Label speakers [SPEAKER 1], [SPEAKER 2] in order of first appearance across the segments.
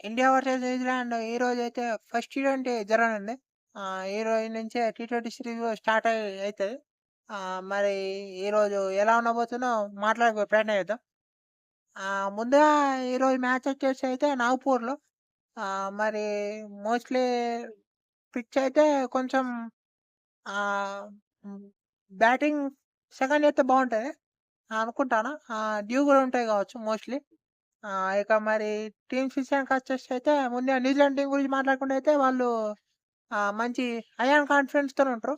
[SPEAKER 1] India versus New Zealand ఈరోజైతే first T20 జరగనుంది. ఈరోజు నుంచే టీ20 సిరీస్ స్టార్ట్ అయితది. మరి ఈరోజు ఎలా ఉండబోతుందో మాట్లాడుకునే ప్రయత్నం చేద్దాం. ముందుగా ఈరోజు మ్యాచ్ వచ్చేసి అయితే నాగ్‌పూర్‌లో. మరి మోస్ట్‌లీ పిచ్ అయితే కొంచెం ఆహ్, హ్మ్, బ్యాటింగ్ సెకండ్ చేస్తే బావుంటది అనుకుంటాను. డ్యూ గూడా ఉంటాయి కావచ్చు మోస్ట్‌లీ. ఇక మరి టీమ్స్ విషయానికొచ్చేసి అయితే ముందుగా న్యూజిలాండ్ టీమ్ గురించి మాట్లాడుకుంటే అయితే వాళ్ళు మంచి ఐయాన్ కాన్ఫిడెన్స్‌తోని ఉంటరు.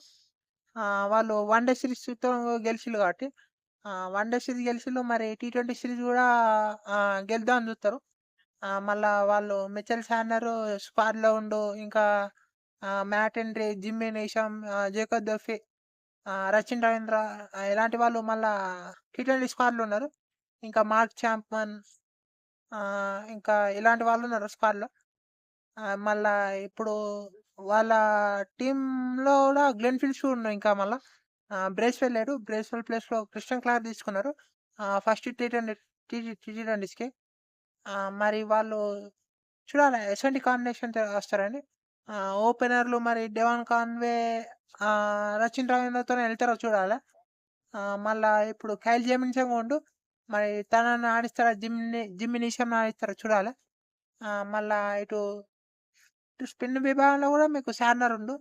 [SPEAKER 1] వాళ్ళు వన్ డే సిరీస్‌తో గెలిచిల్లు కాబట్టి వన్ డే సిరీస్ గెలిచిల్లు. మరి టీ20 సిరీస్ గూడా గెలుద్దామని జూత్తరు. మళ్ళా వాళ్ళు మిచెల్ శాంట్నర్ స్క్వాడ్‌లో ఉండు. ఇంకా Matt Henry, Jimmy Neesham, Jacob Duffy, Rachin Ravindra ఇలాంటి వాళ్ళు మళ్ళా టీ20 స్క్వాడ్‌లో ఉన్నారు. ఇంకా మార్క్ చాంప్మన్ ఇంకా ఇలాంటి వాళ్ళున్నారు స్క్వాడ్‌లో. మళ్ళా ఇప్పుడు వాళ్ళ టీమ్‌లో గూడా గ్లెన్ ఫిలిప్స్ ఉన్నాడు ఇంకా మళ్ళా. బ్రేస్‌వెల్ లేడు. బ్రేస్‌వెల్ ప్లేస్‌లో క్రిస్టియన్ క్లార్క్ తీసుకున్నారు. ఫస్ట్ టీ20స్‌కి. మరి వాళ్ళు చూడాలి ఎటువంటి కాంబినేషన్‌తో వస్తారని. ఓపెనర్లు మరి డెవాన్ కాన్వే, రచిన్ రవీంద్రతోనే ఎళ్తారో చూడాలి. మళ్ళా ఇప్పుడు కైల్ జేమిన్సన్ ఉండు. మరి తనని ఆడిస్తారా? జిమ్మీ నీషమ్‌ని ఆడిస్తారా చూడాలి. మళ్ళా ఇటు స్పిన్ విభాగంలో గూడా మీకు శార్నర్ ఉండు.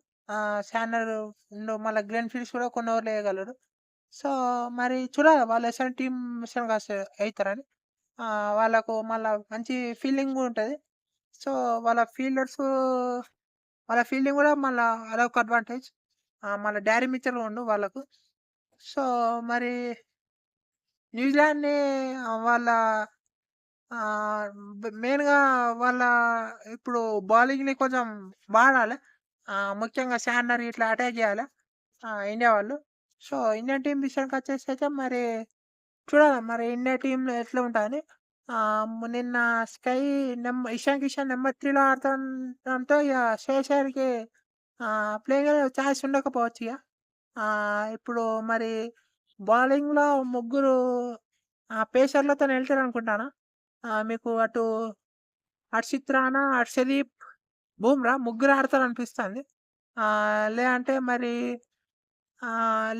[SPEAKER 1] శార్నర్ ఉండు. మళ్ళా గ్లెన్ ఫిలిప్స్ కూడా కొన్ని ఓవర్లు ఎయగలడు. సో, మరి చూడాలి వాళ్ళు ఎసంటి టీమ్ విషయానికొస్తే అయితారని. వాళ్ళకు మళ్ళా మంచి ఫీల్డింగ్ గూడా ఉంటది. సో, వాళ్ళ ఫీల్డర్సు వాళ్ళ ఫీల్డింగ్ గూడా మళ్ళా అదొక అడ్వాంటేజ్. మళ్ళా డ్యారీ మిచెల్ ఉండు వాళ్ళకు. సో, మరి న్యూజిలాండ్‌ని వాళ్ళ ఆహ్, మెయిన్‌గా వాళ్ళ ఇప్పుడు బౌలింగ్‌ని కొంచెం వాడాలె. ముఖ్యంగా శాంట్నర్ ఇట్లా అటాక్ జేయాలె ఇండియా వాళ్ళు. సో, ఇండియన్ టీమ్ విషయానికొచ్చేసయితే మరి చూడాలి మరి ఇండియా టీమ్‌లో ఎట్లా ఉంటదని. నిన్న స్కై ఇషాన్ కిషన్ నంబర్ 3లో ఆడుతుండడంతో ఇగ శ్రేయస్ అయ్యర్‌కి ప్లేయింగ్ ఛాన్స్ ఉండకపోవచ్చు ఇగ. ఇప్పుడు మరి బౌలింగ్‌లో ముగ్గురు పేసర్‌లతోని ఎళ్తారనుకుంటాను. మీకు హర్షిత్ రాణా, హర్షదీప్, బుమ్రా ముగ్గురు ఆడతారనిపిస్తాంది. లేదంటే మరి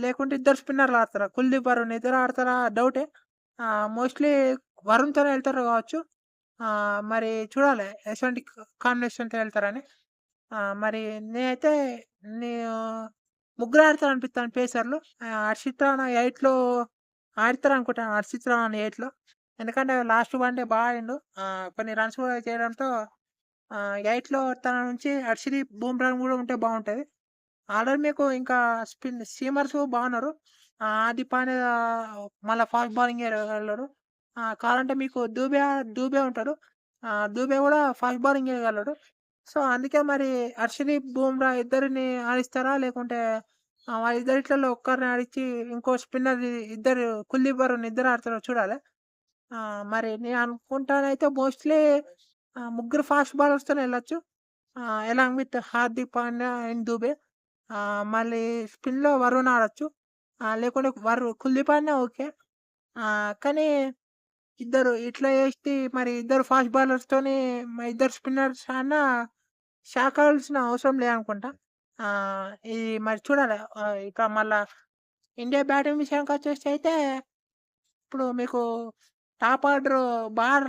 [SPEAKER 1] లేకుంటే ఇద్దరు స్పిన్నర్‌లు ఆడతారా? కుల్దీప్, వరుణ్ ఇద్దరు ఆడతారా డౌటే. మోస్ట్‌లీ వరుణ్‌తోనే ఎళ్తారు గావచ్చు. మరి చూడాలి ఎటువంటి కాంబినేషన్‌తో ఎళ్తారని. మరి నేనైతే నేను ముగ్గురు ఆడతారనిపిత్తాంది పేసర్‌లు. హర్షిత్ రాణా 8లో ఆడతారనుకుంటాను. హర్షిత్ రాణా 8లో. ఎందుకంటే లాస్ట్ వన్ డే ఆడిండు. కొన్ని రన్స్ కూడా చేయడంతో 8లో తన నుంచి హర్షదీప్, బుమ్రా గూడా ఉంటే బావుంటది. ఆల్రెడీ మీకు ఇంకా సీమర్స్ బాగున్నారు. హార్దిక్ పాండ్యా మళ్ళా ఫాస్ట్ బౌలింగ్ ఎయగలడు. కావాలంటే మీకు దూబే ఉంటాడు. దూబే గూడా ఫాస్ట్ బౌలింగ్ ఎయగలడు. సో, అందుకే మరి హర్షదీప్, బుమ్రా ఇద్దరిని ఆడిస్తారా? లేకుంటే వాళ్ళిద్దరిట్లలో ఒక్కరిని ఆడిచ్చి ఇంకో స్పిన్నర్ ఇద్దరు కుల్దీప్, వరుణ్ ఇద్దరు ఆడతారో చూడాలి. మరి నేను అనుకుంటానైతే మోస్ట్‌లీ ముగ్గురు ఫాస్ట్ బౌలర్స్‌తోనే ఎళ్ళొచ్చు. Along with Hardik Pandya and Dube. మళ్ళీ స్పిన్‌లో వరుణ్ ఆడొచ్చు. లేకుంటే కుల్దీప్ ఆడినా ఓకే. కానీ ఇట్లా చేసి మరి ఇద్దరు ఫాస్ట్ బౌలర్స్‌తోని ఇద్దరు స్పిన్నర్స్ ఆడినా షాక్ అవాల్సిన అవసరం లేదనుకుంటా. ఇది మరి చూడాలి. ఇక మళ్ళా ఇండియా బ్యాటింగ్ విషయానికొచ్చేసి అయితే ఇప్పుడు మీకు టాప్ ఆర్డర్ బాగా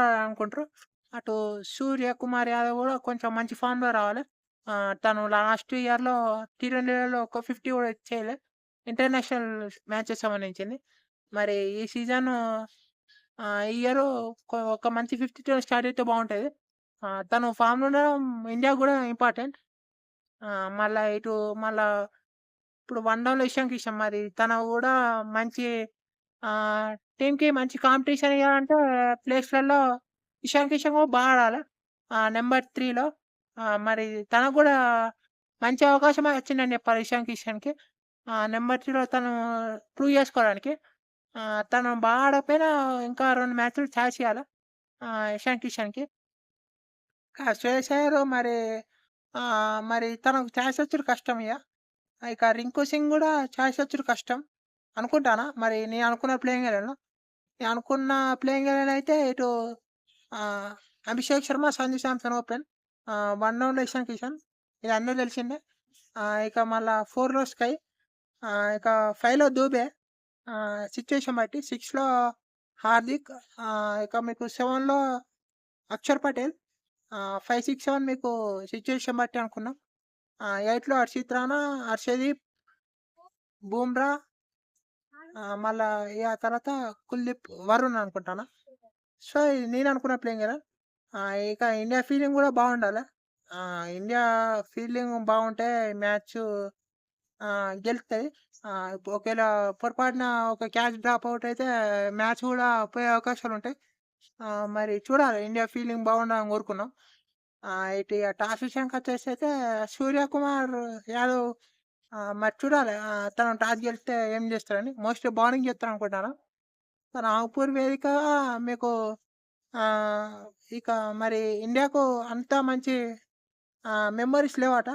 [SPEAKER 1] ఆడాలనుకుంటారు. అటు సూర్యకుమార్ యాదవ్ గూడా కొంచెం మంచి ఫార్మ్‌లో రావాలి. తను లాస్ట్ ఇయర్‌లో టీ20లలో ఒక 50 గూడా చేయలే. ఇంటర్నేషనల్ మ్యాచెస్ సంబంధించింది. మరి ఈ సీజను ఈ ఇయరు ఒక మంచి 50తోని స్టార్ట్ అయితే బావుంటది. తను ఫామ్‌లో ఉండడం ఇండియాకి గూడా ఇంపార్టెంట్. మళ్ళా ఇప్పుడు వన్ డౌన్‌లో ఇషాన్ కిషన్ మరి తను గూడా మంచి ఆహ్, టీమ్‌కి మంచి కాంపిటీషన్ ఇయ్యాలంటే ప్లేస్‌లలో ఇషాన్ కిషన్ కూడా ఆడాలి. నంబర్ 3లో మరి తనకు గూడా మంచి అవకాశమే వచ్చిందని చెప్పాలి ఇషాన్ కిషన్‌కి. నంబర్ 3లో తను ప్రూవ్ చేసుకోవడానికి. తను ఆడకపోయినా ఇంకా 2 మ్యాచ్‌లు ఛాన్స్ ఇయ్యాల ఇషాన్ కిషన్‌కి. శ్రేయస్ అయ్యర్ మరి తనకు ఛాన్స్ వచ్చుడు కష్టం ఇగ. ఇక 'రింకు సింగ్' గూడా ఛాన్స్ వచ్చుడు కష్టం అనుకుంటానా. మరి నేను అనుకున్న ప్లేయింగ్ ఎలెవను. నేను అనుకున్న ప్లేయింగ్ ఎలెవన్ అయితే ఇటు ఆహ్, అభిషేక్ శర్మ, సంజు శాంసన్ ఓపెన్. 1 డౌన్‌లో ఇషాన్ కిషన్. ఇది అందరికి తెలిసిందే. ఇక మళ్ళా 4లో స్కై. ఇక 5లో దూబే. సిట్యుయేషన్ బట్టి 6లో హార్దిక్. ఇక మీకు 7లో అక్షర్ పటేల్. 5, 6, 7 మీకు సిట్యుయేషన్ బట్టి అనుకున్నాం. 8లో హర్షిత్ రాణా, హర్షదీప్, బూమ్రా. మళ్ళా ఇగ తర్వాత కుల్దీప్, వరుణ్ అనుకుంటాను. సో, ఇది నేను అనుకున్న ప్లేయింగ్ 11. ఇక ఇండియా ఫీల్డింగ్ గూడా బావుండాలి. ఇండియా ఫీల్డింగ్ బావుంటే మ్యాచు గెలుస్తది. ఒకేళ పొరపాటున ఒక క్యాచ్ డ్రాప్ అవుట్ అయితే మ్యాచ్ గూడా పోయే అవకాశాలుంటాయి. మరి చూడాలి, ఇండియా ఫీల్డింగ్ బాగుండాలని కోరుకున్నాం. ఇటు ఇగ టాస్ విషయానికొచ్చేసైతే సూర్యకుమార్ యాదవ్. మరి చూడాలి, తను టాస్ గెలిస్తే ఏం చేస్తాడని. Mostly bowling చేస్తాడనుకుంటాను. నాగ్‌పూర్ వేదిక మీకు ఆహ్, ఇక మరి ఇండియాకు అంత మంచి మెమోరీస్ లేవట.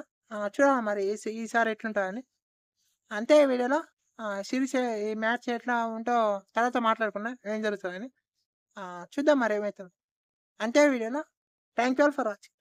[SPEAKER 1] చూడాలి మరి ఈసారి ఎట్లుంటదని. అంతే ఈ వీడియోలో. సిరీస్ ఈ మ్యాచ్ ఎట్లా ఉంటో తర్వాత మాట్లాడుకుందాం, ఏం జరుగుతదని. చూద్దాం మరి ఏమైతదో. అంతే ఈ వీడియోలో. Thank you all for watching.